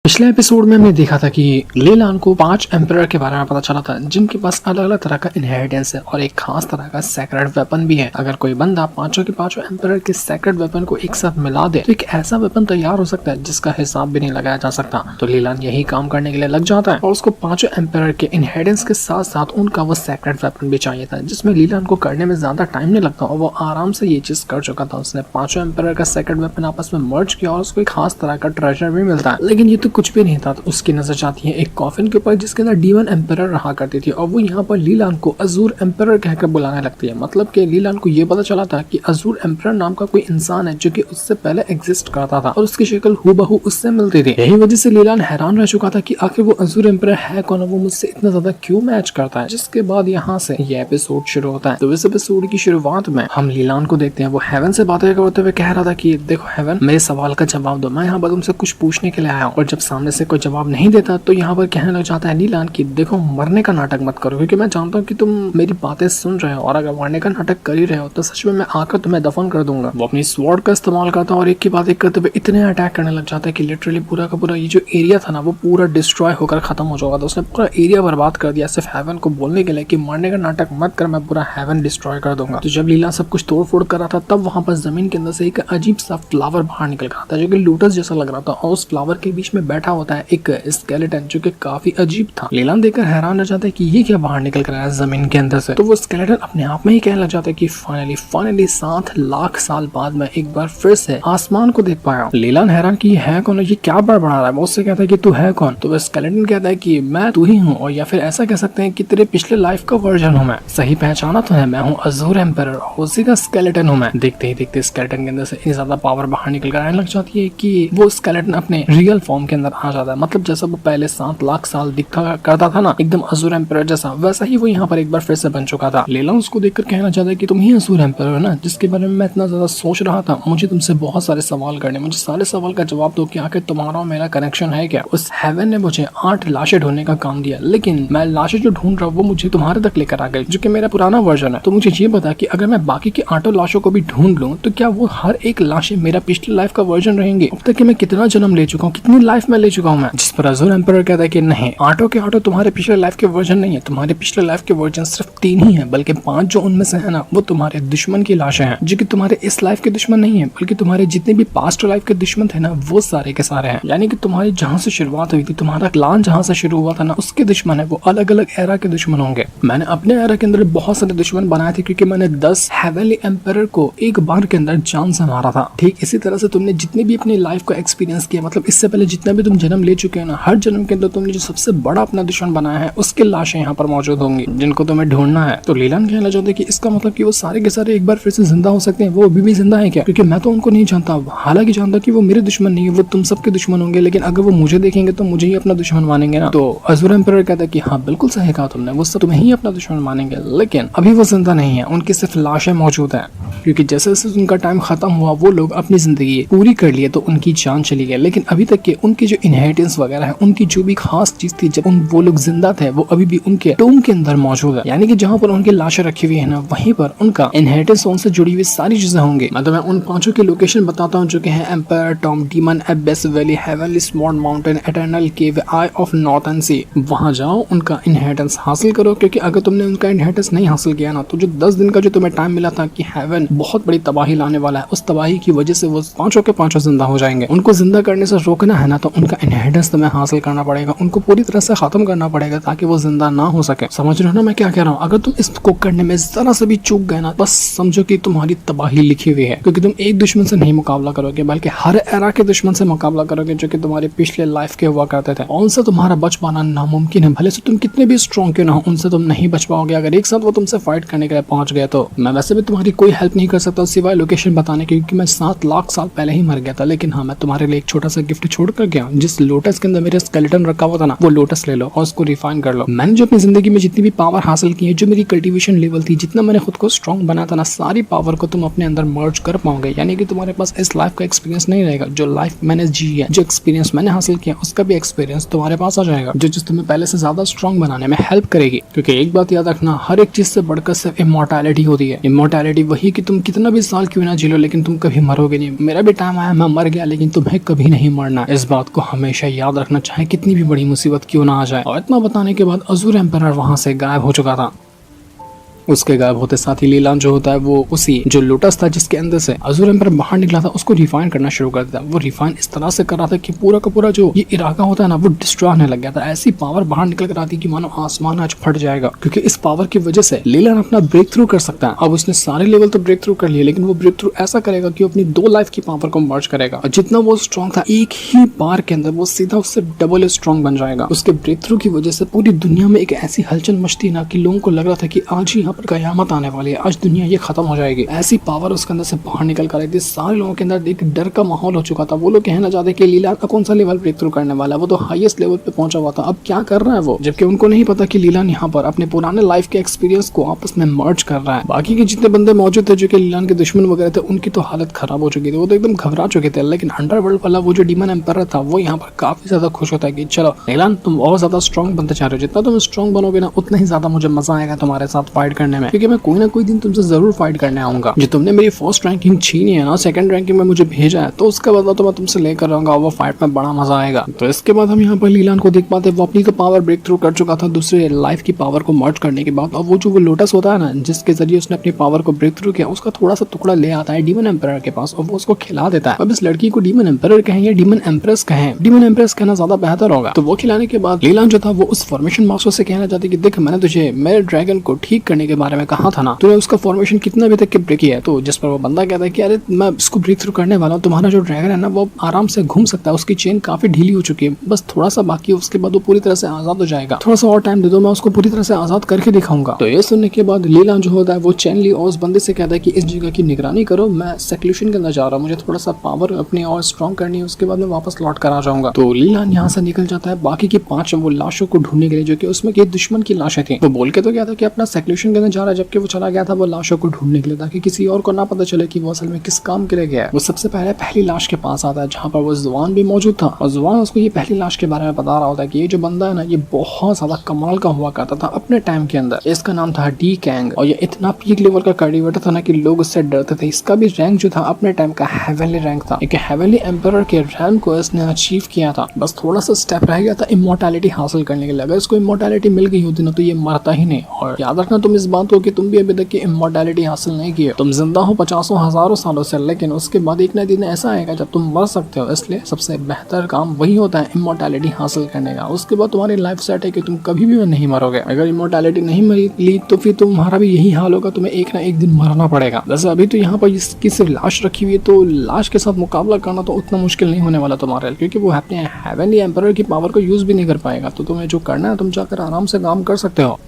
पिछले एपिसोड में हमने देखा था कि लीलान को 5 एम्परर के बारे में पता चला था जिनके पास अलग अलग तरह का इनहेरिटेंस है और एक खास तरह का सेक्रेड वेपन भी है। अगर कोई बंदा पांचों के पांचों एम्परर के सेक्रेड वेपन को एक साथ मिला दे तो एक ऐसा वेपन तैयार हो सकता है जिसका हिसाब भी नहीं लगाया जा सकता। तो लीलान यही काम करने के लिए लग जाता है और उसको पांचों एम्परर के इनहेरिटेंस के साथ साथ उनका वो सेक्रेड वेपन भी चाहिए था, जिसमें लीलान को करने में ज्यादा टाइम नहीं लगता और वो आराम से ये चीज कर चुका था। उसने पांचों एम्परर का सेक्रेड वेपन आपस में मर्ज किया और उसको एक खास तरह का ट्रेजर भी मिलता है। लेकिन ये तो कुछ भी नहीं था। उसकी नजर जाती है एक कॉफिन के ऊपर जिसके अंदर डीमन एम्परर रहा करती थी और वो यहाँ पर लीलान को अजूर एम्परर कहकर बुलाने लगती है। मतलब कि लीलान को ये पता चला था कि अजूर एम्परर नाम का कोई इंसान है जो कि उससे पहले एग्जिस्ट करता था और उसकी शक्ल हूबहू उससे मिलती थी। यही वजह से लीलान हैरान रह चुका था कि आखिर वो अजूर एम्परर है कौन, वो मुझसे इतना ज्यादा क्यों मैच करता है। जिसके बाद यहाँ से ये एपिसोड शुरू होता है। तो इस एपिसोड की शुरुआत में हम लीलान को देखते हैं। वो हेवन से बातें करते हुए कह रहा था कि देखो हेवन, मेरे सवाल का जवाब दो, मैं यहाँ पर तुमसे कुछ पूछने के लिए आया हूँ। और जब सामने से कोई जवाब नहीं देता तो यहाँ पर कहने लग जाता है लीलान कि देखो मरने का नाटक मत करो, क्योंकि मैं जानता हूँ कि तुम मेरी बातें सुन रहे हो और अगर मरने का नाटक कर ही रहे हो तो सच में मैं आकर तुम्हें दफन कर दूंगा। वो अपनी स्वॉर्ड का इस्तेमाल करता है और एक की बात एक करते हुए इतने अटैक करने लग जाता है कि लिटरली पूरा का पूरा ये जो एरिया था ना वो पूरा डिस्ट्रॉय होकर खत्म हो जाएगा। तो उसने पूरा एरिया बर्बाद कर दिया सिर्फ हेवन को बोलने के लिए कि मरने का नाटक मत कर, मैं पूरा हेवन डिस्ट्रॉय कर दूंगा। तो जब लीला सब कुछ तोड़ फोड़ कर रहा था तब वहां पर जमीन के अंदर से एक अजीब सा फ्लावर बाहर निकल रहा था जो कि लोटस जैसा लग रहा था और उस फ्लावर के बीच में बैठा होता है एक स्केलेटन जो कि काफी अजीब था। लीलान देखकर हैरान रह जाता है कि ये क्या बाहर निकल कर आया जमीन के अंदर से। तो वो स्केलेटन अपने आप में ही कहने लग जाता है कि फाइनली 7 लाख साल बाद मैं एक बार फिर से आसमान को देख पाया। लीलान हैरान कि है कौन, ये क्या बड़बड़ा रहा है। वो उससे कहता है कि तू है कौन। तो वो स्केलेटन कहता है कि मैं तू ही हूँ, और या फिर ऐसा कह सकते हैं कि तेरे पिछले लाइफ का वर्जन हूँ मैं। सही पहचाना तो है, मैं हूँ अजूर एम्परर, उसी का स्केलेटन हूँ मैं। देखते ही देखते स्केलेटन के अंदर से इतनी ज्यादा पावर बाहर निकल कर आने लग जाती है कि वो स्केलेटन अपने रियल फॉर्म के अंदर आ जाता है। मतलब जैसा वो पहले 7 लाख साल दिखा करता था ना, एकदम अजूर एम्परर जैसा, वैसा ही वो यहाँ पर एक बार फिर से बन चुका था। लीला उसको देखकर कहना चाहता है कि तुम ही अजूर एम्परर हो ना, जिसके बारे में मैं इतना ज्यादा सोच रहा था। मुझे तुमसे बहुत सारे सवाल करने, मुझे सारे सवाल का जवाब दो कि आखिर तुम्हारा और मेरा कनेक्शन है क्या। उस हेवन ने मुझे 8 लाशें ढूंढने का काम दिया, लेकिन मैं लाशें जो ढूंढ रहा हूँ वो मुझे तुम्हारे तक लेकर आ गई, जो कि मेरा पुराना वर्जन है। तो मुझे ये बता कि अगर मैं बाकी की 8 लाशों को भी ढूंढ लूं तो क्या वो हर एक लाशें मेरा पिछले लाइफ का वर्जन रहेंगे। अब तक कि मैं कितना जन्म ले चुका हूँ, कितनी लाइफ में ले चुका हूँ मैं। जिस पर अजूर एम्परर कहता है कि नहीं, 8 के 8 तुम्हारे पिछले लाइफ के वर्जन नहीं है, तुम्हारे पिछले लाइफ के वर्जन सिर्फ 3 ही है, बल्कि 5 जो उनमें से है ना वो तुम्हारे दुश्मन की लाशें हैं, जो कि तुम्हारे इस लाइफ के दुश्मन नहीं है, बल्कि तुम्हारे जितने भी पास्ट लाइफ के दुश्मन थे ना वो सारे के सारे हैं। यानी कि तुम्हारी जहाँ से शुरुआत हुई थी, तुम्हारा क्लान जहाँ से शुरू हुआ था ना, उसके दुश्मन है वो अलग अलग एरा के दुश्मन होंगे। मैंने अपने एरा के अंदर बहुत सारे दुश्मन बनाए थे क्योंकि मैंने 10 हेवनली एम्परर को एक बार के अंदर जान से मारा था। ठीक इसी तरह से तुमने जितने भी अपनी लाइफ को एक्सपीरियंस किया, मतलब इससे पहले जितना भी तुम जन्म ले चुके हो ना, हर जन्म के अंदर तुमने जो सबसे बड़ा अपना दुश्मन बनाया है उसके लाशें यहाँ पर मौजूद होंगी जिनको तुम्हें ढूंढना है। तो लीलान कहना चाहते कि इसका मतलब कि वो सारे के सारे एक बार फिर से जिंदा हो सकते हैं। वो अभी भी जिंदा है क्या? क्योंकि मैं तो उनको नहीं जानता, हालांकि जानता कि वो मेरे दुश्मन नहीं है, वो तुम सबके दुश्मन होंगे, लेकिन अगर वो मुझे देखेंगे तो मुझे ही अपना दुश्मन मानेंगे ना। तो अजूर एम्परर कहता है कि हाँ बिल्कुल सही कहा तुमने, वो सब तुम्हें ही अपना दुश्मन मानेंगे, लेकिन अभी वो जिंदा नहीं है, उनकी सिर्फ लाशें मौजूद है। क्योंकि जैसे जैसे उनका टाइम खत्म हुआ वो लोग अपनी जिंदगी पूरी कर लिए तो उनकी जान चली गई, लेकिन अभी तक के उनकी जो इनहेरिटेंस वगैरह है, उनकी जो भी खास चीज थी जब वो लोग जिंदा थे, वो अभी भी उनके टूम के अंदर मौजूद है। यानी कि जहाँ पर उनकी लाशें रखी हुई है ना, वहीं पर उनका इनहेरिटेंस उनसे जुड़ी हुई सारी चीजें होंगी। मतलब मैं उन 5 की लोकेशन बताता हूँ जो कि है Empire Tomb, Demon Abyss Valley, Heavenly Small Mountain, Eternal Cave, Eye of Northern Sea. वहां जाओ, उनका इनहेरिटेंस हासिल करो, क्योंकि अगर तुमने उनका इनहेरिटेंस नहीं हासिल किया ना तो जो 10 दिन का जो तुम्हें टाइम मिला था कि हेवन बहुत बड़ी तबाही लाने वाला है, उस तबाही की वजह से वो 5 के 5 जिंदा हो जाएंगे। उनको जिंदा करने से रोकना है ना तो उनका इनहेरिटेंस तुम्हें हासिल करना पड़ेगा, उनको पूरी तरह से खत्म करना पड़ेगा ताकि वो जिंदा ना हो सके। समझ रहे हो ना मैं क्या कह रहा हूँ? अगर तुम इसको करने में जरा से भी चूक गए ना, बस समझो कि तुम्हारी तबाही लिखी हुई है, क्योंकि तुम एक दुश्मन से नहीं मुकाबला करोगे बल्कि हर एरा के दुश्मन से मुकाबला करोगे जो कि तुम्हारे पिछले लाइफ के हुआ करते थे। उनसे तुम्हारा बच पाना नामुमकिन है, भले से तुम कितने भी स्ट्रॉन्ग क्यों ना हो, उनसे तुम नहीं बच पाओगे। अगर एक साथ वो तुमसे फाइट करने के लिए पहुंच गए तो मैं वैसे भी तुम्हारी कोई हेल्प नहीं कर सकता सिवाय लोकेशन बताने की, क्योंकि मैं 7 लाख साल पहले ही मर गया था। लेकिन हाँ, मैं तुम्हारे लिए एक छोटा सा गिफ्ट छोड़ कर गया। जिस लोटस के अंदर मेरा स्केलेटन रखा हुआ था ना, वो लोटस ले लो और उसको रिफाइन कर लो। मैंने जो अपनी जिंदगी में जितनी भी पावर हासिल की है, जो मेरी कल्टीवेशन लेवल थी, जितना मैंने खुद को स्ट्रॉन्ग बना था ना, सारी पावर को तुम अपने अंदर मर्ज कर पाओगे। यानी कि तुम्हारे पास इस लाइफ का एक्सपीरियंस नहीं रहेगा, जो लाइफ मैंने जी है, जो एक्सपीरियंस मैंने हासिल किया उसका भी एक्सपीरियंस तुम्हारे पास आ जाएगा, जो चीज तुम्हें पहले से ज्यादा स्ट्रॉन्ग बनाने में हेल्प करेगी। क्योंकि एक बात याद रखना, हर एक चीज से बढ़कर सिर्फ इमॉर्टैलिटी होती है। इमॉर्टैलिटी वही कि तुम कितना भी साल क्यों ना जी लो, लेकिन तुम कभी मरोगे नहीं। मेरा भी टाइम आया, मैं मर गया, लेकिन तुम्हें कभी नहीं मरना, इस बात को हमेशा याद रखना, चाहे कितनी भी बड़ी मुसीबत क्यों ना आ जाए। और इतना बताने के बाद अज़ूर एम्पायर वहां से गायब हो चुका था। उसके गायब होते साथ ही लीलान जो होता है वो उसी जो लोटस था जिसके अंदर से अज़ूर एम्पायर बाहर निकला था उसको रिफाइन करना शुरू कर दिया। वो रिफाइन इस तरह से कर रहा था कि पूरा का पूरा जो ये इलाका होता है ना वो डिस्ट्रॉय होने लग गया था। ऐसी पावर बाहर निकल कर आती कि मानो आसमान आज फट जाएगा, क्योंकि इस पावर की वजह से लीलान अपना ब्रेक थ्रू कर सकता है। अब उसने सारे लेवल तो ब्रेक थ्रू कर लिए, लेकिन वो ब्रेक थ्रू ऐसा करेगा कि अपनी 2 लाइफ की पावर को मर्ज करेगा और जितना वो स्ट्रॉन्ग था एक ही बार के अंदर वो सीधा उससे डबल स्ट्रॉन्ग बन जाएगा। उसके ब्रेक थ्रू की वजह से पूरी दुनिया में एक ऐसी हलचल मचती ना कि लोगों को लग रहा था कि आज ही यहाँ पर कयामत आने वाली है, आज दुनिया ये खत्म हो जाएगी। ऐसी पावर उसके अंदर से बाहर निकल कर आई थी। सारे लोगों के अंदर एक डर का माहौल हो चुका था। वो लोग कहना चाहते कि लीलान का कौन सा लेवल ब्रेक थ्रू करने वाला है, वो तो हाईएस्ट लेवल पे पहुंचा हुआ था, अब क्या कर रहा है वो, जबकि उनको नहीं पता कि लीलान यहाँ पर अपने पुराने लाइफ के एक्सपीरियंस को आपस में मर्ज कर रहा है। बाकी के जितने बंदे मौजूद थे जो कि लीलान के दुश्मन वगैरह थे उनकी तो हालत खराब हो चुकी थी, वो तो एकदम घबरा चुके थे। लेकिन अंडरवर्ल्ड वाला वो जो डीमन एम्पायर था वो यहाँ पर काफी ज्यादा खुश होता है कि चलो लीलान तुम और ज्यादा स्ट्रॉन्ग बनते चाह रहे हो, जितना तुम स्ट्रॉन्ग बनोगे ना उतना ही ज्यादा मुझे मजा आएगा तुम्हारे साथ फाइट करने में, क्योंकि मैं कोई ना कोई दिन तुमसे जरूर फाइट करने आऊंगा। जो तुमने मेरी फर्स्ट रैंकिंग छीनी है ना, सेकंड रैंकिंग में मुझे भेजा है, तो उसका बदला तो मैं तुमसे लेकर रहूंगा, वो फाइट में बड़ा मजा आएगा। तो इसके बाद हम यहाँ पर लीलान को देख पाते वो अपनी तो पावर ब्रेक थ्रू कर चुका था दूसरे लाइफ की पावर को मर्ज करने के बाद। और वो जो वो लोटस होता है ना जिसके जरिए उसने अपनी पावर को ब्रेक थ्रू किया, उसका थोड़ा सा टुकड़ा ले आता है डीमन एम्पायर के पास और वो उसको खिला देता है। अब इस लड़की को डीमन एम्पायर कहें या डीमन एम्प्रेस कहें, डीमन एम्प्रेस कहना ज्यादा बेहतर होगा। तो वो खिलाने के बाद लीलान जो था वो उस फॉर्मेशन मास्टर से कहना चाहती कि देख मैंने तुझे मेरे ड्रैगन को ठीक करने के बारे में कहा था ना, तूने उसका फॉर्मेशन कितना अभी तक के ब्रेक किया है। तो जिस पर वो बंदा कहता है कि अरे मैं इसको ब्रेक थ्रू करने वाला हूँ, तुम्हारा जो ड्रैगन है ना वो आराम से घूम सकता है, उसकी चेन काफी ढीली हो चुकी है, बस थोड़ा सा बाकी है, उसके बाद वो पूरी तरह से आजाद हो जाएगा, थोड़ा सा और टाइम दे दो, मैं उसको पूरी तरह से आजाद करके दिखाऊंगा। तो ये सुनने के बाद लीलान जो होता है वो चैन ली और उस बंदे से कहता है कि इस जगह की निगरानी करो, मैं सेक्लूशन के अंदर जा रहा हूँ, मुझे थोड़ा सा पावर अपनी और स्ट्रॉन्ग करनी है, उसके बाद मैं वापस लौट कर आ जाऊंगा। तो लीलान यहाँ से निकल जाता है बाकी की 5 वो लाशों को ढूंढने के लिए, जो कि उसमें के दुश्मन की लाशें थी। वो बोल के तो क्या था कि अपना सेक्लूशन के अंदर जा रहा है, जबकि वो चला गया था वो लाशों को ढूंढने के लिए ताकि किसी और को ना पता चले कि वो असल में किस काम के लिए गया है। वो सबसे पहले पहली लाश के पास आता है जहाँ पर वो जुबान भी मौजूद था और जुबान उसको ये पहली लाश के बारे में बता रहा होता है कि ये जो बंदा है ना ये बहुत ज्यादा कमाल का हुआ करता था अपने टाइम के अंदर। इसका नाम था डी कैंग और ये इतना पीक लेवल का कल्टिवेटर था ना कि लोग उससे डरते थे। इसका भी रैंक जो था अपने टाइम का हेवनली रैंक था। एक हेवनली एम्पायर के रैंक को इसने अचीव किया था, बस थोड़ा सा स्टेप रह गया था इमोर्टैलिटी हासिल करने के लिए। अगर इसको इमोर्टैलिटी मिल गई होती ना तो ये मरता ही नहीं। और याद रखना तुम इस बात को कि तुम भी अभी तक की इमोर्टैलिटी हासिल नहीं की है, तुम जिंदा हो 50 हजारों सालों से, लेकिन उसके बाद एक ना दिन ऐसा आएगा जब तुम मर सकते हो। इसलिए सबसे बेहतर काम वही होता है इमोर्टैलिटी हासिल करने का। उसके बाद तुम्हारी लाइफ सेट है कि तुम कभी भी नहीं मरोगे। अगर इमोर्टैलिटी नहीं मिली तो फिर तुम्हारा भी यही हाल होगा, तुम्हें एक ना एक दिन मरना पड़ेगा। जैसे अभी तो यहाँ पर इसकी सिर्फ लाश रखी हुई है, तो लाश के साथ मुकाबला करना तो उतना मुश्किल नहीं होने वाला तुम्हारे लिए, क्योंकि वो अपने हेवनली एम्पायर की पावर को यूज भी नहीं कर पाएगा। तो तुम्हें जो करना है तुम जाकर आराम से काम कर सकते हो।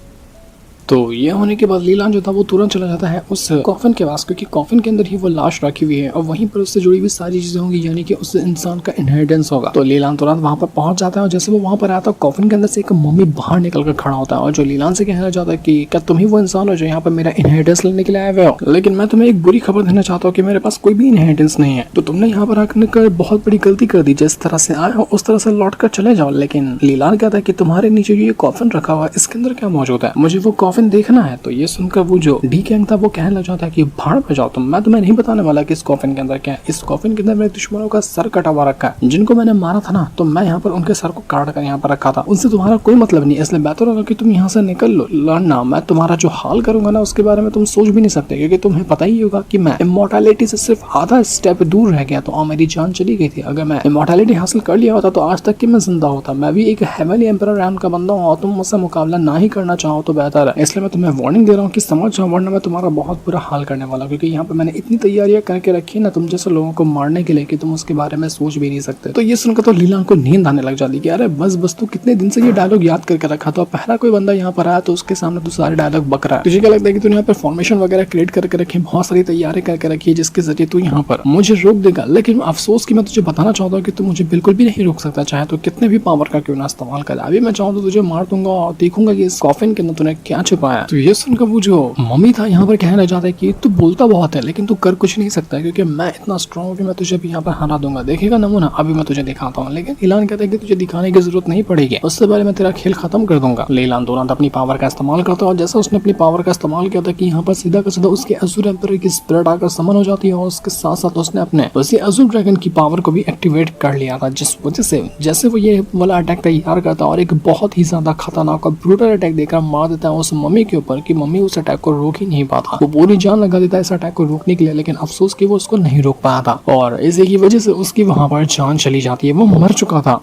तो ये होने के बाद लीलान जो था वो तुरंत चला जाता है उस कॉफिन के पास, क्योंकि कॉफिन के अंदर ही वो लाश रखी हुई है और वहीं पर उससे जुड़ी हुई सारी चीजें होंगी, यानी कि उस इंसान का इनहेरिटेंस होगा। तो लीलान तुरंत वहां पर पहुंच जाता है और जैसे वो वहां पर आता है कॉफिन के अंदर से एक मम्मी बाहर निकल कर खड़ा होता है और जो लीलान से कहना चाहता है कि क्या तुम ही वो इंसान हो जो यहाँ पर मेरा इनहेरिटेंस लेने के लिए आए हुए हो, लेकिन मैं तुम्हें एक बुरी खबर देना चाहता हूँ कि मेरे पास कोई भी इनहेरिटेंस नहीं है। तो तुमने यहाँ पर आकर बहुत बड़ी गलती कर दी, जिस तरह से आए हो उस तरह से लौट कर चले जाओ। लेकिन लीलान कहता है कि तुम्हारे नीचे जो ये कॉफिन रखा हुआ है इसके अंदर क्या मौजूद है, मुझे वो कॉफिन देखना है। तो ये सुनकर वो जो डी कैंग था वो कहने लग जाता है कि भाड़ पे जाओ तुम, मैं तुम्हें नहीं बताने वाला कि इस कॉफिन के अंदर क्या है। इस कॉफिन के अंदर मेरे दुश्मनों का सर कटा हुआ रखा है, जिनको मैंने मारा था ना तो मैं यहाँ पर उनके सर को काट कर यहाँ पर रखा था, उनसे तुम्हारा कोई मतलब नहीं, इसलिए बेहतर होगा कि तुम यहाँ से निकल लो। लड़ना मैं तुम्हारा जो हाल करूंगा ना उसके बारे में तुम सोच भी नहीं सकते, क्योंकि तुम्हें पता ही होगा कि मैं इमोर्टैलिटी से सिर्फ आधा स्टेप दूर रह गया तो मेरी जान चली गई थी। अगर मैं इमोर्टैलिटी हासिल कर लिया होता तो आज तक कि मैं जिंदा होता। मैं भी एक हेवनली एम्पायर रैंक का बंदा हूँ और तुम मुझसे मुकाबला ना ही करना चाहो तो बेहतर है। इसलिए मैं तुम्हें वार्निंग दे रहा हूँ कि समझ जाओ, वरना मैं तुम्हारा बहुत बुरा हाल करने वाला, क्योंकि यहाँ पे मैंने इतनी तैयारियां करके रखी है ना तुम जैसे लोगों को मारने के लिए कि तुम उसके बारे में सोच भी नहीं सकते। तो ये सुनकर तो लीलान को नींद आने लग जाती कि अरे बस तू कितने दिन से ये डायलॉग याद करके रखा, तो पहला कोई बंदा यहाँ पर आया तो उसके सामने तू सारे डायलॉग बक रहा है। तुझे क्या लगता है कि तूने यहाँ पर फॉर्मेशन वगैरह क्रिएट करके रखी, बहुत सारी तैयारी करके रखी है जिसके जरिए तू यहाँ पर मुझे रोक देगा। लेकिन अफसोस की मैं तुझे बताना चाहता हूँ कि तू मुझे बिल्कुल भी नहीं रोक सकता, चाहे तो कितने भी पावर का क्यों ना इस्तेमाल कर। अभी मैं चाहूँ तो तुझे मार दूंगा और देखूंगा कि इस कॉफिन के अंदर तूने क्या छुपाया। तो ये सुनकर वो जो मम्मी था यहाँ पर कहना चाहता है कि तू बोलता बहुत है लेकिन तू कर कुछ नहीं सकता, क्योंकि मैं इतना स्ट्रॉन्ग हूँ कि मैं तुझे भी यहाँ पर हरा दूंगा, देखेगा नमूना, अभी मैं तुझे दिखाता हूँ। लेकिन लीलान कहता है कि तुझे दिखाने की जरूरत नहीं पड़ेगी, उससे पहले मैं तेरा खेल खत्म कर दूंगा। लीलान तुरंत अपनी पावर का इस्तेमाल करता है और जैसा उसने अपनी पावर का इस्तेमाल किया था कि यहाँ पर सीधा का सीधा उसके अज़ुर एम्परर की स्पिरिट आकर समन हो जाती है और उसके साथ साथ उसने अपने उसी अज़ुर ड्रैगन की पावर को भी एक्टिवेट कर लिया था, जिस वजह से जैसे वो ये वाला अटैक तैयार करता और एक बहुत ही ज्यादा खतरनाक और ब्रूटल अटैक देकर मार देता है उस मम्मी के ऊपर कि मम्मी उस अटैक को रोक ही नहीं पाता। वो पूरी जान लगा देता है इस अटैक को रोकने के लिए, लेकिन अफसोस कि वो उसको नहीं रोक पाया था और इसी की वजह से उसकी वहां पर जान चली जाती है, वो मर चुका था।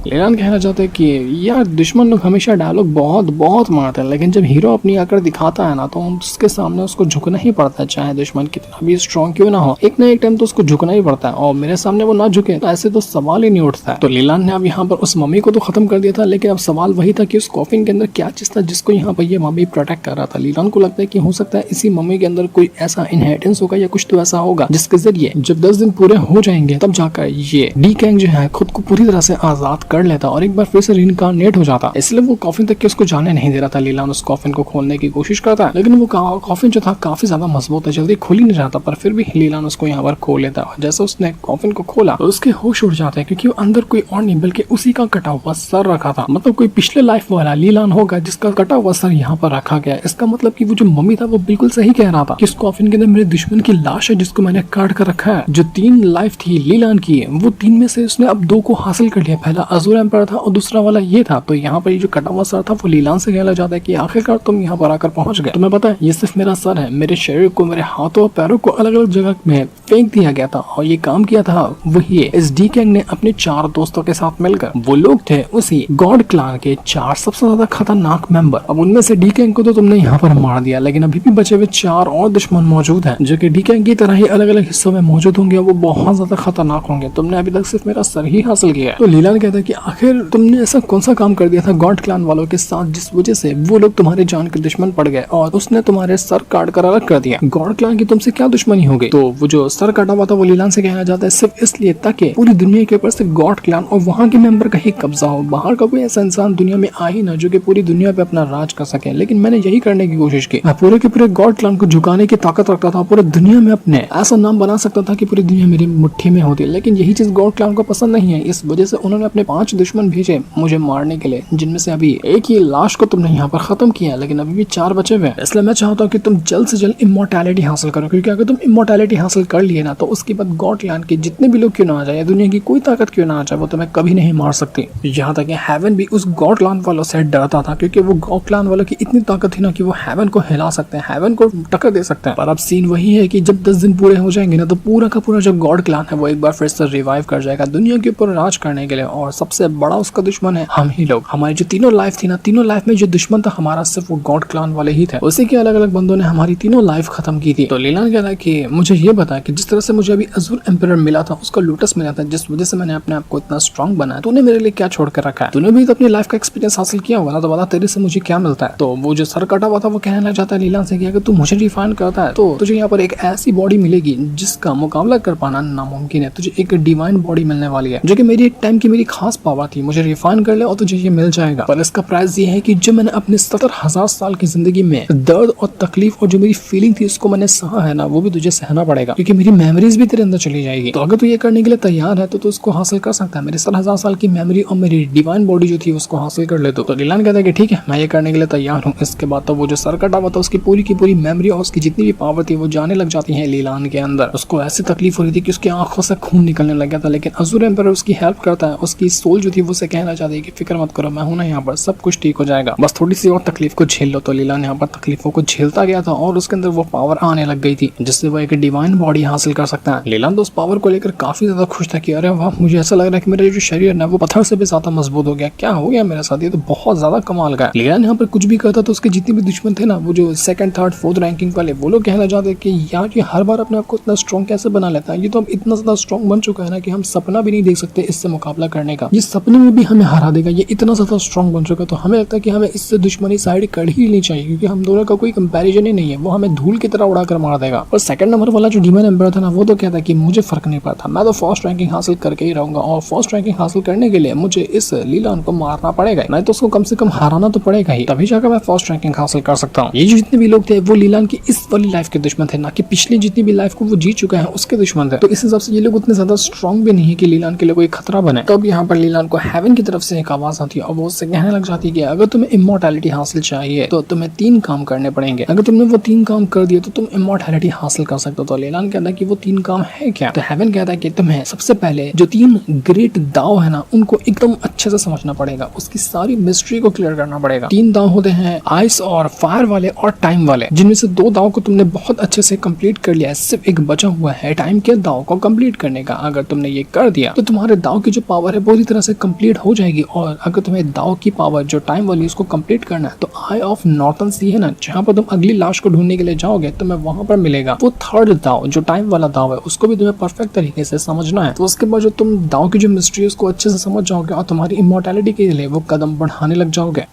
लीलान कहना चाहते हैं कि यार दुश्मन लोग हमेशा डायलॉग बहुत बहुत मारते हैं, लेकिन जब हीरो अपनी आकर दिखाता है ना तो उसके सामने उसको झुकना ही पड़ता है, चाहे दुश्मन कितना भी स्ट्रॉन्ग क्यों ना हो, एक ना एक टाइम तो उसको झुकना ही पड़ता है और मेरे सामने वो ना झुके तो ऐसे तो सवाल ही नहीं उठता है। तो लीलान ने अब यहाँ पर उस मम्मी को तो खत्म कर दिया था, लेकिन अब सवाल वही था कि उस कॉफिन के अंदर क्या चीज था जिसको यहाँ पर ये मम्मी प्रोटेक्ट कर रहा था। लीलान को लगता है कि हो सकता है इसी मम्मी के अंदर कोई ऐसा इनहेरिटेंस होगा या कुछ तो ऐसा होगा जिसके जरिए जब 10 दिन पूरे हो जाएंगे तब जाकर ये डी कैंग जो है खुद को पूरी तरह से आजाद कर लेता और एक बार फिर से रिइंकार्नेट हो जाता। इसलिए वो कॉफिन तक के उसको जाने नहीं दे रहा था। लीलान उस कॉफिन को खोलने की कोशिश करता है, लेकिन वो कॉफिन जो था काफी ज्यादा मजबूत है, जल्दी खुल ही नहीं जाता, पर फिर भी लीलान उसको यहाँ पर खोल लेता है। जैसे उसने कॉफिन को खोला तो उसके होश उड़ जाते हैं, क्योंकि वो अंदर कोई और नहीं बल्कि उसी का कटा हुआ सर रखा था। मतलब कोई पिछले लाइफ वाला लीलान होगा जिसका कटा हुआ सर यहाँ पर रखा गया। इसका मतलब कि वो जो मम्मी था वो बिल्कुल सही कह रहा था कि इस कॉफिन के अंदर मेरे दुश्मन की लाश है जिसको मैंने काट कर रखा है। जो 3 लाइफ थी लीलान की, वो 3 में से उसने अब 2 को हासिल कर लिया। पहला अज़ुर एम्पायर था और दूसरा वाला ये था। तो यहाँ पर ये जो कटा हुआ सर था वो लीलान से कहना चाहता है कि आखिरकार तुम यहाँ पर आकर पहुंच गए। तुम्हें पता है ये सिर्फ मेरा सर है, मेरे शरीर को, मेरे हाथों और पैरों को अलग अलग जगह में फेंक दिया गया था और ये काम किया था वही इस डी कैंग ने अपने 4 दोस्तों के साथ मिलकर। वो लोग थे उसी गॉड क्लान के 4 सबसे ज्यादा खतरनाक मेंबर। अब उनमें से डी कैंग को तो तुमने यहाँ पर मार दिया, लेकिन अभी भी बचे हुए 4 और दुश्मन मौजूद हैं जो कि डी कैंग की तरह ही अलग अलग हिस्सों में मौजूद होंगे। वो बहुत ज्यादा खतरनाक होंगे। तुमने अभी तक सिर्फ मेरा सर ही हासिल किया है। तो लीलान कहता है कि आखिर तुमने ऐसा कौन सा काम कर दिया था गॉड क्लान वालों के साथ जिस वजह से वो लोग तुम्हारे जान के दुश्मन पड़ गए और उसने तुम्हारे सर काट कर अलग कर दिया। गॉड क्लान की तुमसे क्या दुश्मनी हो गई? तो वो जो सर काटा हुआ था वो लीलान से कहना चाहता है सिर्फ इसलिए ताकि पूरी दुनिया के ऊपर सिर्फ गॉड क्लान और वहाँ के मेंबर का ही कब्जा हो। बाहर का कोई ऐसा इंसान दुनिया में आ ही ना जो कि पूरी दुनिया पे अपना राज कर सके। लेकिन मैंने यही करने की कोशिश की। मैं पूरे के पूरे गॉड क्लान को झुकाने की ताकत रखता था, पूरी दुनिया में अपने ऐसा नाम बना सकता था कि पूरी दुनिया मेरी मुट्ठी में होती। लेकिन यही चीज गॉड क्लान को पसंद नहीं है। इस वजह से उन्होंने अपने 5 दुश्मन भेजे मुझे मारने के लिए, जिनमें से अभी एक ही लाश को तुमने यहाँ पर खत्म किया, लेकिन अभी भी 4 बचे हुए। इसलिए मैं चाहता हूँ कि तुम जल्द से जल्द इमोर्टैलिटी हासिल करो, क्योंकि अगर तुम इमोर्टैलिटी हासिल कर लिए ना तो उसके बाद गॉड क्लान के जितने भी लोग क्यों ना आ जाए, दुनिया की कोई ताकत क्यों ना आ जाए, वो तुम्हें कभी नहीं मार सकती। यहाँ तक कि हेवन भी उस गॉड क्लान वालों से डरता था, क्योंकि वो गॉड क्लान वालों की इतनी ताकत थी ना कि वो हेवन को हिला सकते हैं, हेवन को टक्कर दे सकते हैं। पर अब सीन वही है कि जब 10 दिन पूरे हो जाएंगे ना तो पूरा का पूरा जो गॉड क्लान है वो एक बार फिर से रिवाइव कर जाएगा दुनिया के ऊपर राज करने के लिए, और सबसे बड़ा उसका दुश्मन है हम ही लोग। हमारी जो तीनों लाइफ थी ना, तीनों लाइफ में जो दुश्मन था हमारा सिर्फ वो गॉड क्लान वाले ही थे। उसी के अलग अलग बंदों ने हमारी तीनों लाइफ खत्म की थी। तो लीलान कह रहा है कि मुझे ये बता कि जिस तरह से मुझे अभी अज़ुर एम्परर मिला था, उसका लोटस मिला था, जिस वजह से मैंने अपने आप को इतना स्ट्रॉन्ग बनाया, तूने मेरे लिए क्या छोड़ कर रखा है? तूने भी तो अपनी लाइफ का एक्सपीरियंस हासिल किया होगा ना, तो बता तेरे से मुझे क्या मिलता है? तो वो जो सर कटा हुआ था वो कहने लग जाता है लीलान से कि अगर तू मुझे रिफाइन करता है तो तुझे यहाँ पर एक ऐसी बॉडी मिलेगी जिसका मुकाबला कर पाना नामुमकिन है। तुझे एक डिवाइन बॉडी मिलने वाली है जो कि मेरी एक टाइम की मेरी खास पावर थी। मुझे रिफाइन कर ले और तुझे ये मिल जाएगा। पर इसका प्राइस ये है कि जो मैंने अपने 70,000 साल की जिंदगी में दर्द और तकलीफ और जो मेरी फीलिंग थी उसको मैंने सहा है ना, वो भी तुझे सहना पड़ेगा, क्योंकि मेरी मेमोरीज भी तेरे अंदर चली जाएगी। तो अगर तू ये करने के लिए तैयार है तो तू उसको हासिल कर सकता है। मेरे 70,000 साल की मेमोरी और मेरी डिवाइन बॉडी जो थी उसको हासिल कर ले। तो लीलान कहता है कि ठीक है, मैं ये करने के लिए तैयार हूँ। इसके बाद तो वो जो सर कटा हुआ था उसकी पूरी की पूरी मेमोरी और उसकी जितनी भी पावर थी वो जाने लग जाती है लीलान के अंदर। उसको ऐसी तकलीफ हो रही थी कि उसकी आंखों से खून निकलने लग गया था, लेकिन अज़ुर एम्परर उसकी हेल्प करता है। उसकी सोल जो थी वो उसे कहना चाहती है कि फिक्र मत करो, मैं हूं ना यहाँ पर, सब कुछ ठीक हो जाएगा, बस थोड़ी सी और तकलीफ को झेल लो। तो लीलान यहाँ पर तकलीफों को झेलता गया था और उसके अंदर वो पावर आने लग गई थी जिससे वो एक डिवाइन बॉडी हासिल कर सकता है। लीलान तो उस पावर को लेकर काफी ज्यादा खुश था कि अरे वाह, मुझे ऐसा लग रहा है कि मेरा जो शरीर है वो पत्थर से भी ज्यादा मजबूत हो गया। क्या हो गया मेरे साथ? ये तो बहुत ज्यादा कमाल का है। लीलान यहाँ पर कुछ भी करता तो उसके जितने भी दुश्मन थे ना, वो जो 2nd, 3rd, 4th रैंकिंग वाले, वो लोग कहना चाहते कि यार ये हर बार अपने आप को इतना स्ट्रॉन्ग कैसे बना लेता है? ये तो अब इतना ज्यादा स्ट्रॉन्ग बन चुका है ना कि हम सपना भी नहीं देख सकते इससे मुकाबला करने का। ये सपने में भी हमें हरा देगा, ये इतना ज्यादा स्ट्रॉन्ग बन चुका है। तो हमें लगता है कि हमें इससे दुश्मनी साइड कर ही नहीं चाहिए, क्योंकि हम दोनों का कोई कंपैरिजन ही नहीं है, वो हमें धूल की तरह उड़ा कर मार देगा। और सेकंड नंबर वाला जो डीमन एम्पर था ना, वो तो कहता है कि मुझे फर्क नहीं पड़ता, मैं तो फर्स्ट रैंकिंग हासिल करके ही रहूंगा, और फर्स्ट रैंकिंग हासिल करने के लिए मुझे इस लीलान को मारना पड़ेगा, नहीं तो उसको कम से कम हराना तो पड़ेगा ही, तभी जाकर मैं फर्स्ट रैंकिंग हासिल कर सकता हूँ। ये जितने भी लोग थे वो लीलान की इस वाली लाइफ के दुश्मन थे, ना कि पिछली जितनी भी लाइफ को वो जी चुका है उसके दुश्मन थे। तो इस हिसाब से ये लोग उतने ज्यादा स्ट्रॉन्ग भी नहीं है कि लीलान के लिए कोई खतरा बने। तो अब यहाँ पर लीलान को हेवन की तरफ से एक आवाज आती है और वो उससे कहने लग जाती है कि अगर तुम्हें इमोर्टैलिटी हासिल चाहिए तो तुम्हें 3 काम करने पड़ेंगे, अगर तुमने वो 3 काम कर दिए तो तुम इमोर्टैलिटी हासिल कर सकते हो। तो लीलान कहता है कि वो 3 काम है क्या? तो हेवन कहता है कि तुम्हें सबसे पहले जो 3 ग्रेट दाव है ना, उनको एकदम अच्छे से समझना पड़ेगा, उसकी सारी मिस्ट्री को क्लियर करना पड़ेगा। 3 दाव होते हैं आइस और फायर वाले और टाइम वाले, जिनमें से 2 दाव को तुमने बहुत अच्छे से कंप्लीट कर लिया है, सिर्फ एक बचा हुआ है टाइम के दाव को कंप्लीट करने का। अगर तुमने ये कर दिया तो तुम्हारे दाव की जो पावर है पूरी तरह से कंप्लीट हो जाएगी। और अगर तुम्हें दाव की पावर जो टाइम वाली उसको कंप्लीट करना है तो आई ऑफ नॉर्थन सी है ना, जहाँ पर तुम अगली लाश को ढूंढने के लिए जाओगे तुम्हें वहां पर मिलेगा वो 3rd दाव जो टाइम वाला दाव है, उसको भी तुम्हें परफेक्ट तरीके से समझना है। तो उसके बाद जो तुम दाव की जो मिस्ट्री उसको अच्छे से समझ जाओगे और तुम्हारी इमोर्टैलिटी के लिए वो कदम बढ़ाने लग जाओगे।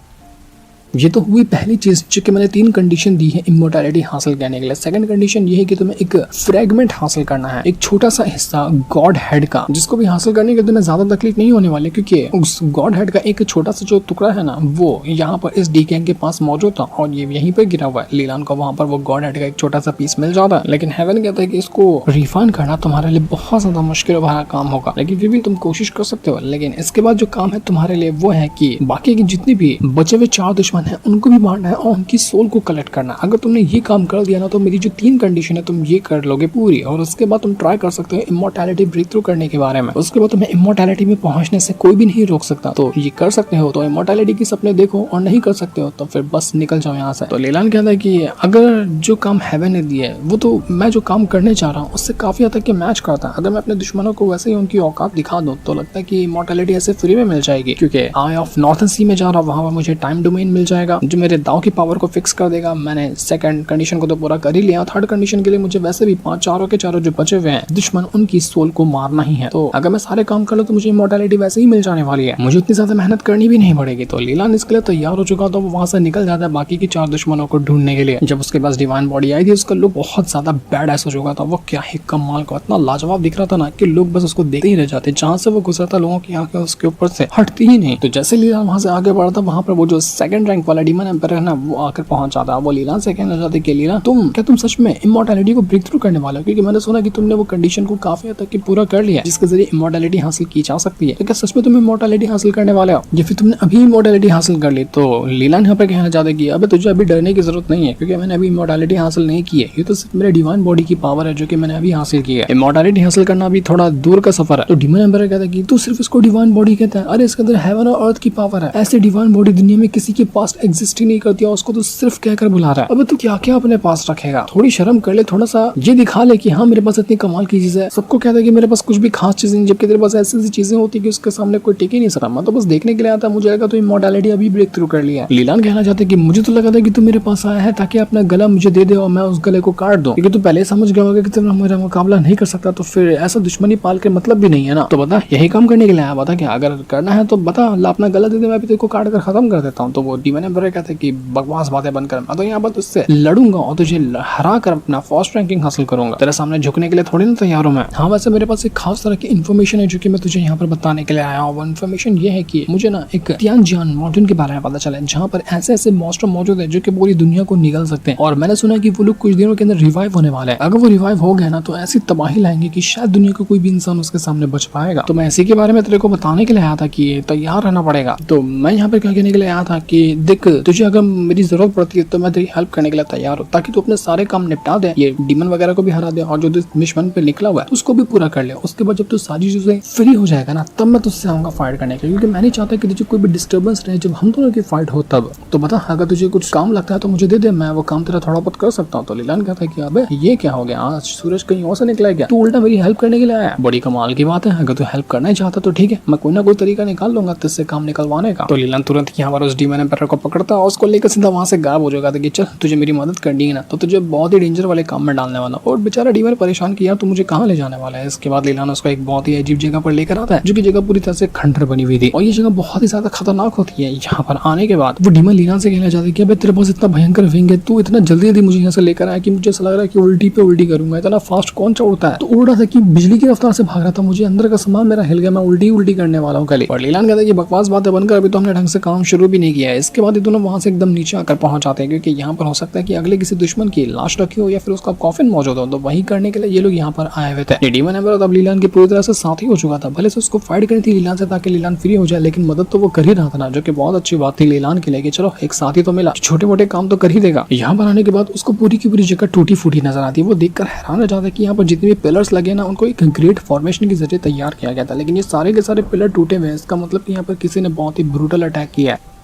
ये तो हुई पहली चीज, जो कि मैंने 3 कंडीशन दी है इमोर्टैलिटी हासिल करने के लिए। सेकंड कंडीशन ये है कि तुम्हें एक फ्रेगमेंट हासिल करना है, एक छोटा सा हिस्सा गॉड हेड का, जिसको भी हासिल करने के लिए तुम्हें ज्यादा तकलीफ नहीं होने वाली, क्योंकि उस गॉड हेड का एक छोटा सा जो टुकड़ा है ना, वो यहाँ पर इस डीकेंग के पास मौजूद था और ये यहीं पर गिरा हुआ है। लीलान को वहां पर वो गॉड हेड का एक छोटा सा पीस मिल जाता है, लेकिन हेवन कहता है कि इसको रिफाइन करना तुम्हारे लिए बहुत ज्यादा मुश्किल भरा काम होगा, लेकिन फिर भी तुम कोशिश कर सकते हो। लेकिन इसके बाद जो काम है तुम्हारे लिए वो है कि बाकी की जितनी भी बचे हुए 4 दुश्मन है उनको भी है और उनकी सोल को कलेक्ट करना। अगर तुमने ये काम कर दिया ना तो मेरी जो 3 कंडीशन है तुम ये कर लोगे पूरी, और उसके बाद तुम ट्राई कर सकते हो इमोर्टैलिटी ब्रेक थ्रू करने के बारे में। उसके बाद तुम्हें इमोर्टैलिटी में पहुंचने से कोई भी नहीं रोक सकता, तो ये कर सकते हो। तो इमोर्टैलिटी की सपने देखो, और नहीं कर सकते हो तो फिर बस निकल जाओ यहाँ से। तो लीलान कहता है कि अगर जो काम हेवन ने दिया है वो तो मैं जो काम करने जा रहा हूँ उससे काफी हद तक के मैच करता है। अगर मैं अपने दुश्मनों को वैसे ही उनकी औकात दिखा दूं तो लगता है कि इमोर्टैलिटी ऐसे फ्री में मिल जाएगी, क्योंकि आई ऑफ नॉर्थन सी में जा रहा हूँ, वहां पर मुझे टाइम डोमेन मिल जाएगा जो मेरे दाव की पावर को फिक्स कर देगा। मैंने सेकंड कंडीशन को तो पूरा कर ही लिया, थर्ड कंडीशन के लिए मुझे वैसे भी 5 चारों के चारों जो बचे हुए हैं दुश्मन उनकी सोल को मारना ही है। तो अगर मैं सारे काम कर लूं तो मुझे इमोर्टैलिटी वैसे ही मिल जाने वाली है, मुझे उतनी ज्यादा मेहनत करनी भी नहीं पड़ेगी। तो लीलान इसके लिए तैयार हो चुका, तो वो वहां से निकल जाता है बाकी की 4 दुश्मनों को ढूंढने के लिए। जब उसके पास डिवाइन बॉडी आई थी उसका लुक बहुत ज्यादा बैड ऐसा हो चुका था, वो क्या ही कमाल का इतना लाजवाब दिख रहा था ना कि लोग बस उसको देखते ही रह जाते, जहाँ से वो गुजरता लोगों की आंखें उसके ऊपर से हटती ही नहीं। तो जैसे लीलान वहां से आगे बढ़ता वहां पर वो जो सेकंड रैंक वाला डीमन एम्पायर है ना, वो आकर पहुंच जाता है। वो लीलान से कहना चाहते कि लीलान तुम सच में इमोर्टैलिटी को ब्रेक थ्रू करने वाले हो, क्योंकि मैंने सुना कि तुमने वो कंडीशन को काफी हद तक पूरा कर लिया जिसके जरिए इमोर्टैलिटी हासिल की जा सकती है। तो क्या सच में तुम इमोर्टैलिटी हासिल करने वाले हो या फिर तुमने अभी इमोर्टैलिटी हासिल कर ली? तो लीलान यहाँ पे कहना चाहते कि अबे तुझे अभी डरने की जरूरत नहीं है, क्योंकि मैंने अभी इमोर्टैलिटी हासिल नहीं की है, ये तो सिर्फ मेरे डिवाइन बॉडी की पावर है जो कि मैंने अभी हासिल की है। इमोर्टैलिटी हासिल करना भी थोड़ा दूर का सफर है। तो डीमन एम्पायर कहता है कि तू सिर्फ इसको डिवाइन बॉडी कहता है, अरे इसके अंदर हेवन और अर्थ की पावर है, ऐसे डिवाइन बॉडी दुनिया में किसी के पास एग्जिस्ट ही नहीं करती है, उसको तो सिर्फ कहकर बुला रहा है। अब तू क्या क्या अपने पास रखेगा, थोड़ी शर्म कर ले, थोड़ा सा ये दिखा ले कि हाँ मेरे पास इतनी कमाल की चीज है। सबको कहता है कि मेरे पास कुछ भी खास चीजें नहीं, जबकि तेरे पास ऐसी ऐसी चीजें होती है कि उसके सामने कोई टिक ही नहीं सकता। मैं तो बस देखने के लिए आता, मुझे लगा तो इमोर्टैलिटी अभी ब्रेक थ्रू कर लिया है। लीलान कहना चाहते कि मुझे तो लगा था कि तू मेरे पास आया है ताकि अपना गला मुझे दे दे और मैं उस गले को काट दूं, क्योंकि तू पहले समझ गया होगा कि तुम मेरा मुकाबला नहीं कर सकता, तो फिर ऐसा दुश्मनी पाल के मतलब भी नहीं है ना। तो बता यही काम करने के लिए आया, बता कि अगर करना है तो बता, अपना गला दे दे, मैं भी तेरे को काट कर खत्म कर देता हूँ। तो वो डीमन एम्पायर कहते कि बकवास बातें बंद कर, मैं तो यहाँ पर तुझसे लड़ूंगा और तुझे हरा कर अपना फर्स्ट रैंकिंग हासिल करूंगा, तेरे सामने झुकने के लिए थोड़ी ना तैयार हूं मैं। हाँ वैसे मेरे पास एक खास तरह की इन्फॉर्मेशन है जो कि मैं तुझे यहाँ पर बताने के लिए आया हूँ। वो इन्फॉर्मेशन ये है कि मुझे ना एक तियानजियान माउंटेन के बारे में पता चला है, जहाँ पर ऐसे ऐसे मॉन्स्टर मौजूद है जो कि पूरी दुनिया को निगल सकते हैं, और मैंने सुना कि वो लोग कुछ दिनों के अंदर रिवाइव होने वाले हैं। अगर वो रिवाइव हो गए ना तो ऐसी तबाही लाएंगे कि शायद दुनिया का कोई भी इंसान उसके सामने बच पाएगा। तो मैं इसी के बारे में तेरे को बताने के लिए आया था कि तैयार रहना पड़ेगा। तो मैं यहाँ पर क्या कहने के लिए आया था कि देख तुझे अगर मेरी जरूरत पड़ती है तो मैं तेरी हेल्प करने के लिए तैयार हूँ, ताकि तू अपने सारे काम निपटा दे, ये डीमन वगैरह को भी हरा दे और जो मिशन पे निकला हुआ है उसको भी पूरा कर ले। उसके बाद जब तू सारी चीजें फ्री हो जाएगा ना तब मैं तुझसे आऊंगा फाइट करने के लिए, क्योंकि मैं नहीं चाहता कि तुझे कोई भी डिस्टर्बेंस रहे जब हम दोनों की फाइट हो तब। तो बता अगर तुझे कुछ काम लगता है तो मुझे दे दे, मैं वो काम तेरा थोड़ा बहुत कर सकता हूँ। तो लीलान कहता है कि अबे ये क्या हो गया, आज सूरज कहीं और से निकला गया, तू उल्टा मेरी हेल्प करने के लिए आया, बड़ी कमाल की बात है। अगर तू हेल्प करना ही चाहता तो ठीक है, मैं कोई ना कोई तरीका निकाल लूंगा तुझसे काम निकलवाने का। तो लीलान तुरंत यहाँ पर उस डीमन एम्पायर को पकड़ता है और उसको लेकर सीधा वहां से गायब हो जाएगा कि चल तुझे मेरी मदद करनी है ना, तो तुझे बहुत ही डेंजर वाले काम में डालने वाला। और बेचारा डीमन परेशान किया तू मुझे कहाँ ले जाने वाला है। इसके बाद लीलान उसको एक बहुत ही अजीब जगह पर लेकर आता है जो की जगह पूरी तरह से खंडर बनी हुई थी और ये जगह बहुत ही ज्यादा खतरनाक होती है। यहाँ पर आने के बाद वो डीमन लीलान से कहना चाहता है कि अबे तेरे पास इतना भयंकर विंग है, तू इतना जल्दी मुझे यहाँ से लेकर आया कि मुझे ऐसा लग रहा है कि उल्टी पे उल्टी करूंगा। इतना फास्ट कौन सा उड़ता है? तो उड़ रहा था कि बिजली की रफ्तार से भाग रहा था, मुझे अंदर का सामान मेरा हिल गया, मैं उल्टी करने वाला हूँ कल। और लीलान कहता है कि बकवास बातें बनकर अभी तो हमने ढंग से काम शुरू भी नहीं किया है। इसके बाद ये दोनों वहां से एकदम नीचे आकर पहुंच जाते हैं क्योंकि यहाँ पर हो सकता है कि अगले किसी दुश्मन की लाश रखी हो या फिर उसका कॉफिन मौजूद हो, तो वही करने के लिए ये लोग यहाँ पर आए हुए थे। डीमन एम्बर अब लीलान की पूरी तरह से साथी हो चुका था। भले से उसको फाइट करनी थी लीलान से ताकि लीलान फ्री हो जाए, लेकिन मदद तो वो कर ही रहा था ना, जो कि बहुत अच्छी बात थी लीलान के लिए कि चलो एक साथी तो मिला, छोटे मोटे काम तो कर ही देगा। यहाँ पर आने के बाद उसको पूरी की पूरी जगह टूटी फूटी नजर आती है। वो देखकर हैरान रह जाता है कि यहाँ पर जितने भी पिलर्स लगे ना उनको एक ग्रेट फॉर्मेशन के जरिए तैयार किया गया था, लेकिन ये सारे के सारे पिलर टूटे हुए हैं। इसका मतलब कि यहाँ पर किसी ने बहुत ही ब्रूटल अटैक किया है।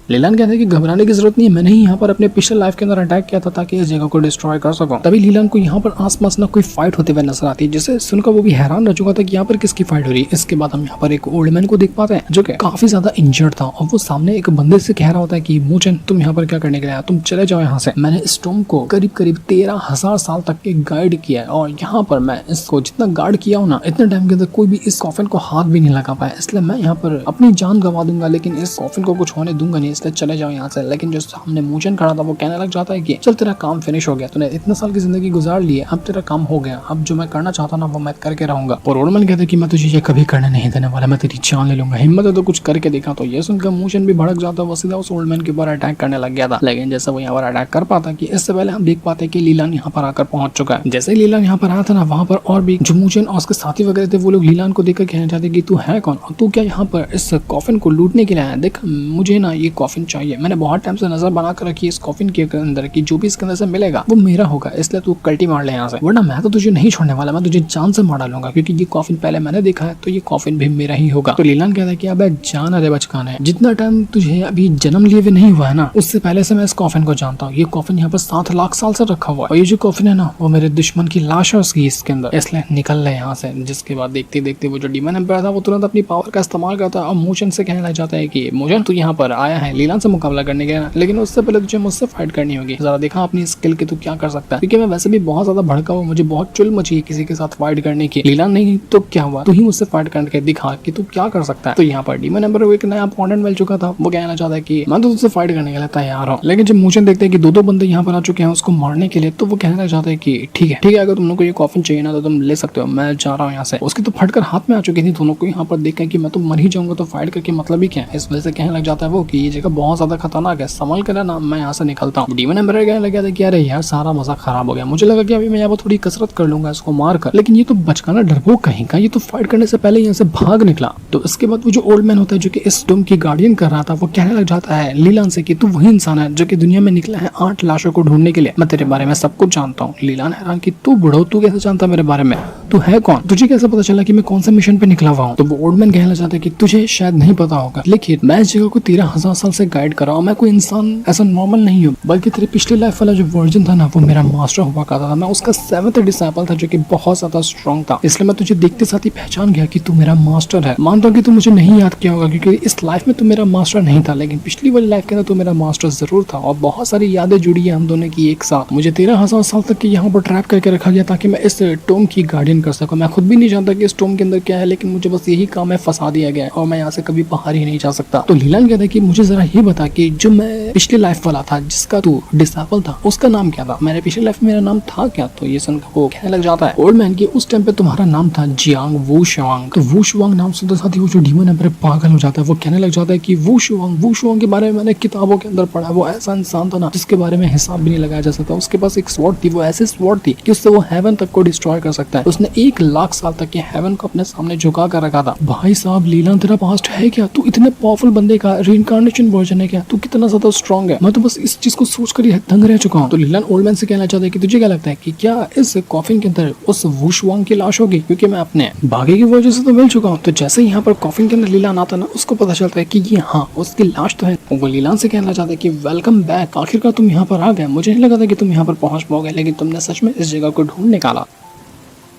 लीलान कहता है कि घबराने की जरूरत नहीं है, मैंने ही यहाँ पर अपने पिछले लाइफ के अंदर अटैक किया था ताकि इस जगह को डिस्ट्रॉय कर सकूं। तभी लीलान को यहाँ पर आसपास ना कोई फाइट होते हुए नजर आती है, जिसे सुनकर वो भी हैरान रह चुका था कि यहाँ पर किसकी फाइट हो रही है। इसके बाद हम यहाँ पर एक ओल्ड मैन को देख पाते हैं जो कि काफी ज्यादा इंजर्ड था और वो सामने एक बंदे से कह रहा होता है कि मोचन तुम यहाँ पर क्या करने के लिए आया, तुम चले जाओ यहाँ से। मैंने इस टॉम को करीब 13,000 साल तक के गाइड किया है और यहाँ पर मैं इसको जितना गार्ड किया हूँ ना, इतने टाइम के अंदर कोई भी इस कॉफिन को हाथ भी नहीं लगा पाया, इसलिए मैं यहाँ पर अपनी जान गंवा दूंगा लेकिन इस कॉफिन को कुछ होने दूंगा नहीं, इसलिए चले जाओ यहाँ से। लेकिन जो सामने मूचन खड़ा था वो कहने लग जाता है कि चल तेरा काम फिनिश हो गया, तूने इतने साल की जिंदगी गुजार ली है, अब तेरा काम हो गया, अब जो मैं करना चाहता ना वो मैं करके रहूंगा। और ओल्डमैन कहते कि मैं तुझे ये कभी करने नहीं देने वाला, मैं तेरी जान ले लूंगा, हिम्मत है तो कुछ करके दिखा। तो ये सुनकर मूचन भी भड़क जाता है, वो सीधा उस ओल्डमैन के ऊपर अटैक करने लग गया था। लेकिन जैसे वो यहाँ पर अटैक कर पाता कि इससे पहले हम देख पाते कि लीलान यहाँ पर आकर पहुंच चुका है। जैसे ही लीलान यहाँ पर आया था ना, वहाँ पर और भी जो मूचन और उसके साथी वगैरह थे वो लोग लीलान को देखकर कहना चाहते कि तू है कौन और तू क्या यहाँ पर इस कॉफिन को लूटने के लिए आया? देख मुझे ना ये कॉफिन चाहिए, मैंने बहुत टाइम से नजर बना कर रखी है इस कॉफिन के अंदर की जो भी इसके अंदर से मिलेगा वो मेरा होगा, इसलिए तू कल्टी मार ले यहाँ से, वरना मैं तो तुझे नहीं छोड़ने वाला, मैं तुझे जान से मार डालूंगा क्योंकि ये कॉफिन पहले मैंने देखा है तो ये कॉफिन भी मेरा ही होगा। तो लीलान कहता है कि अबे जान अरे बचकान है, जितना टाइम तुझे अभी जन्म लिए हुए नहीं हुआ है ना उससे पहले से मैं इस कॉफिन को जानता हूँ। ये कॉफिन यहाँ पर 7 लाख साल से रखा हुआ है और ये जो कॉफिन है ना वो मेरे दुश्मन की लाश है उसकी इसके अंदर, इसलिए निकल ले यहाँ से। जिसके बाद देखते देखते वो जो डीमन एम्पायर था वो तुरंत अपनी पावर का इस्तेमाल करता है और मूचन से कहने लग जाता है कि मूचन तू यहाँ पर आया है लीलान से मुकाबला करने के, लेकिन उससे पहले तुझे मुझसे फाइट करनी होगी, जरा देखा अपनी स्किल के तू क्या कर सकता है, क्योंकि मैं वैसे भी बहुत ज्यादा भड़का हूँ, मुझे बहुत चुल मची है किसी के साथ फाइट करने की। लीलान नहीं तो क्या हुआ, तू ही मुझसे फाइट करके दिखा कि तू क्या कर सकता है। तो यहाँ पर डीमन एम्पायर को एक नया अपोनेंट मिल चुका था, वो कहना चाहता है कि मैं तो तुझसे फाइट करने के लिए तैयार हूँ। लेकिन जब मूचन देखते हैं कि 2-2 बंदे यहाँ पर आ चुके हैं उसको मारने के लिए, तो वो कहना चाहता है कि ठीक है अगर तुम लोग को ये कॉफिन चाहिए ना तो तुम ले सकते हो, मैं जा रहा हूँ यहाँ से। उसकी तो फटकर हाथ में आ चुकी थी दोनों को, यहाँ पर देखा कि मैं तो मर ही जाऊंगा तो फाइट करके मतलब ही क्या है। इस वजह से कहने लग जाता है वो कि ये जगह बहुत ज्यादा खतरनाक है, संभल कर ना मैं यहाँ से निकलता हूँ। डीमन एम्पायर कहने लगा था कि अरे यार सारा मजा खराब हो गया, मुझे लगा कि अभी मैं यहाँ पर थोड़ी कसरत कर लूंगा इसको मार कर, लेकिन ये तो बचकाना डरपोक कहीं का, ये तो फाइट करने से पहले यहाँ से भाग निकला। तो इसके बाद वो जो ओल्ड मैन होता है जो कि इस डोम की गार्डियन कर रहा था वो कहने लग जाता है लीलान से कि तू वही इंसान है जो कि दुनिया में निकला है 8 लाशों को ढूंढने के लिए, मैं तेरे बारे में सब कुछ जानता हूँ। लीलान हैरान कि तू बुढ़ो तू कैसे जानता मेरे बारे में, तू है कौन, तुझे कैसे पता चला कि मैं कौन सा मिशन पे निकला हुआ हूँ। तो वो ओल्ड मैन कहना चाहता है कि तुझे शायद नहीं पता होगा लेकिन मैं इस जगह को 13,000 साल से गाइड कर रहा हूँ, मैं कोई इंसान ऐसा नॉर्मल नहीं हूँ, बल्कि तेरे पिछले लाइफ वाला जो वर्जन था ना वो मेरा मास्टर हुआ करता था, मैं उसका 7th डिसाइपल था जो कि बहुत ज्यादा स्ट्रॉन्ग था, इसलिए मैं तुझे देखते साथ ही पहचान गया कि तू मेरा मास्टर है। मानता हूँ कि तू मुझे नहीं याद किया होगा क्योंकि इस लाइफ में तू मेरा मास्टर नहीं था, लेकिन पिछली वाली लाइफ के अंदर तू मेरा मास्टर जरूर था और बहुत सारी यादें जुड़ी है हम दोनों की एक साथ। मुझे 13,000 साल तक यहाँ पर ट्रैप करके रखा गया ताकि मैं इस टोम की गार्डियन कर सकूं। मैं खुद भी नहीं जानता कि इस टोम के अंदर क्या है, लेकिन मुझे बस यही काम है फंसा दिया गया है और मैं यहाँ से कभी बाहर ही नहीं जा सकता। तो लीलान कहता है कि मुझे जरा ये बता कि जो मैं पिछले लाइफ वाला था जिसका तू डिसाइपल था उसका नाम क्या था, मैंने पिछले लाइफ में मेरा नाम था क्या। तो ये सुनकर वो कहने लग जाता है ओल्ड मैन की उस टाइम पे तुम्हारा नाम था जियांग वू शुआंग। तो वू शुआंग नाम सुनते साथ ही वो जो डीमन एम्पायर पागल हो जाता है, वो कहने लग जाता है कि वू शुआंग के बारे में मैंने किताबों के अंदर पढ़ा, वो ऐसा इंसान था ना जिसके बारे में हिसाब भी नहीं लगाया जा सकता, उसके पास एक स्वॉर्ड थी, वो ऐसी स्वॉर्ड थी कि उससे वो हेवन तक को डिस्ट्रॉय कर सकता है। उसने 1 लाख साल तक ये हेवन को अपने सामने झुका कर रखा था। भाई साहब लीलान तेरा पास्ट है क्या, तू इतने पावरफुल बंदे का रीइंकार्नेशन वर्जन है क्या, तू कितना ज्यादा स्ट्रॉन्ग है, मैं तो बस इस चीज को सोच कर ही दंग रह चुका हूँ। तो लीलान ओल्ड मैन से कहना चाहता है कि तुझे क्या लगता है कि क्या इस कॉफिन के अंदर उस वू शुआंग की लाश होगी, क्योंकि मैं अपने भागे की वजह से तो मिल चुका हूँ। तो जैसे यहाँ पर कॉफिन के अंदर लीलान आता ना उसको पता चलता है कि ये हाँ उसकी लाश तो है। वो लीलान से कहना चाहता है कि वेलकम बैक, आखिरकार तुम यहाँ पर आ गए, मुझे नहीं लगा था कि तुम यहाँ पर पहुंच पाओगे, लेकिन तुमने सच में इस जगह को ढूंढ निकाला।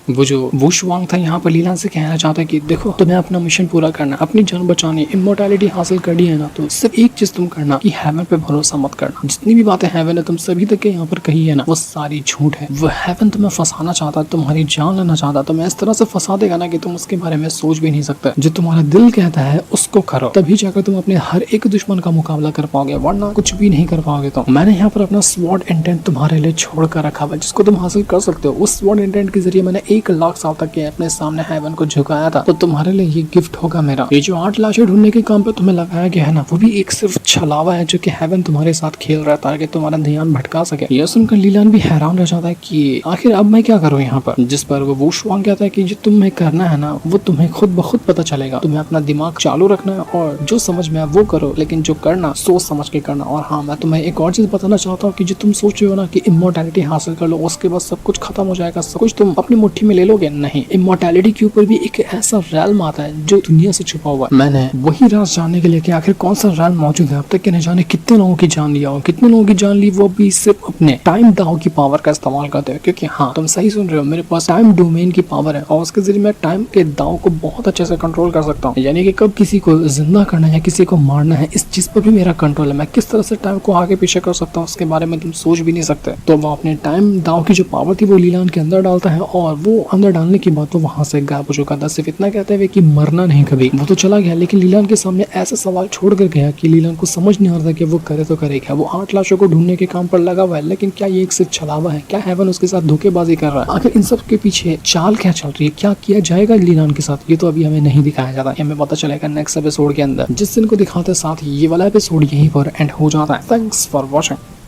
वो जो वुशवांग था यहाँ पर लीलान से कहना चाहता है कि देखो तुम्हें अपना मिशन पूरा करना, अपनी जान बचानी, इमोर्टैलिटी हासिल करनी है ना, तो सिर्फ एक चीज तुम करना कि हेवन पे भरोसा मत करना। जितनी भी बातें हेवन ने तुम सभी तक के यहाँ पर कही है ना, वो सारी झूठ है। वो हेवन तुम्हें फंसाना चाहता, तुम्हारी जान लेना चाहता, तुम्हें इस तरह से फंसा देगा ना कि तुम उसके बारे में सोच भी नहीं सकते। जो तुम्हारा दिल कहता है उसको करो, तभी जाकर तुम अपने हर एक दुश्मन का मुकाबला कर पाओगे, वरना कुछ भी नहीं कर पाओगे। तो मैंने यहाँ पर अपना स्वॉर्ड इंटेंट तुम्हारे लिए छोड़ कर रखा हुआ, जिसको तुम हासिल कर सकते हो। उस स्वॉर्ड इंटेंट के जरिए मैंने 1 लाख साल तक के अपने सामने हेवन को झुकाया था, तो तुम्हारे लिए ये गिफ्ट होगा मेरा। ये जो 8 लाशें ढूंढने के काम पे तुम्हें लगाया गया है ना, वो भी एक सिर्फ छलावा है जो कि हेवन तुम्हारे साथ खेल रहा है ताकि तुम्हारा ध्यान भटका सके। यह सुनकर लीलान भी हैरान रह जाता है कि आखिर अब मैं क्या करूँ यहाँ पर। जिस पर वो वुशवांग कहता है कि जो तुम्हें करना है ना, वो तुम्हें खुद ब खुद पता चलेगा। तुम्हें अपना दिमाग चालू रखना है और जो समझ में आए वो करो, लेकिन जो करना सोच समझ के करना। और हाँ, मैं तुम्हें एक और चीज बताना चाहता हूँ कि जो तुम सोच रहे हो ना कि इमोर्टैलिटी हासिल कर लो, उसके बाद सब कुछ खत्म हो जाएगा, सब कुछ तुम अपनी मुट्ठी में ले लोगे, नहीं। इमोर्टैलिटी के ऊपर भी एक ऐसा रैल्म आता है जो दुनिया से छुपा हुआ है। मैंने वही राज जानने के लिए कि आखिर कौन सा रैल्म मौजूद है, अब तक के न जाने कितने लोगों की जान लिया हो, कितने लोगों की जान ली, वो भी सिर्फ अपने टाइम दाव की पावर का इस्तेमाल करते हैं। क्योंकि हाँ, तुम सही सुन रहे हो, मेरे पास टाइम डोमेन की पावर है और उसके जरिए मैं टाइम के दाव को बहुत अच्छे से कंट्रोल कर सकता हूँ। यानी कि कब किसी को जिंदा करना है या किसी को मारना है, इस चीज पर भी मेरा कंट्रोल है। मैं किस तरह से टाइम को आगे पीछे कर सकता हूँ उसके बारे में तुम सोच भी नहीं सकते। तो वो अपने टाइम दाव की जो पावर थी वो लीलान के अंदर डालता है और वो अंदर डालने के बाद वो वहां से गायब हो चुका था। सिर्फ इतना कहते हुए कि मरना नहीं कभी। वो तो चला गया, लेकिन लीलान के सामने ऐसा सवाल छोड़ कर गया कि लीलान को समझ नहीं आ रहा था कि वो करे तो करे क्या। वो 8 लाशों को ढूंढने के काम पर लगा हुआ है, लेकिन क्या ये एक सिर्फ छलावा है? क्या हेवन उसके साथ धोखेबाजी कर रहा है? आखिर इन सब के पीछे चाल क्या चल रही है? क्या किया जाएगा लीलान के साथ? ये तो अभी हमें नहीं दिखाया जाता, हमें पता चलेगा नेक्स्ट एपिसोड के अंदर। जिस दिन को दिखाते साथ ये वाला एपिसोड यहीं पर एंड हो जाता है। Thanks for watching.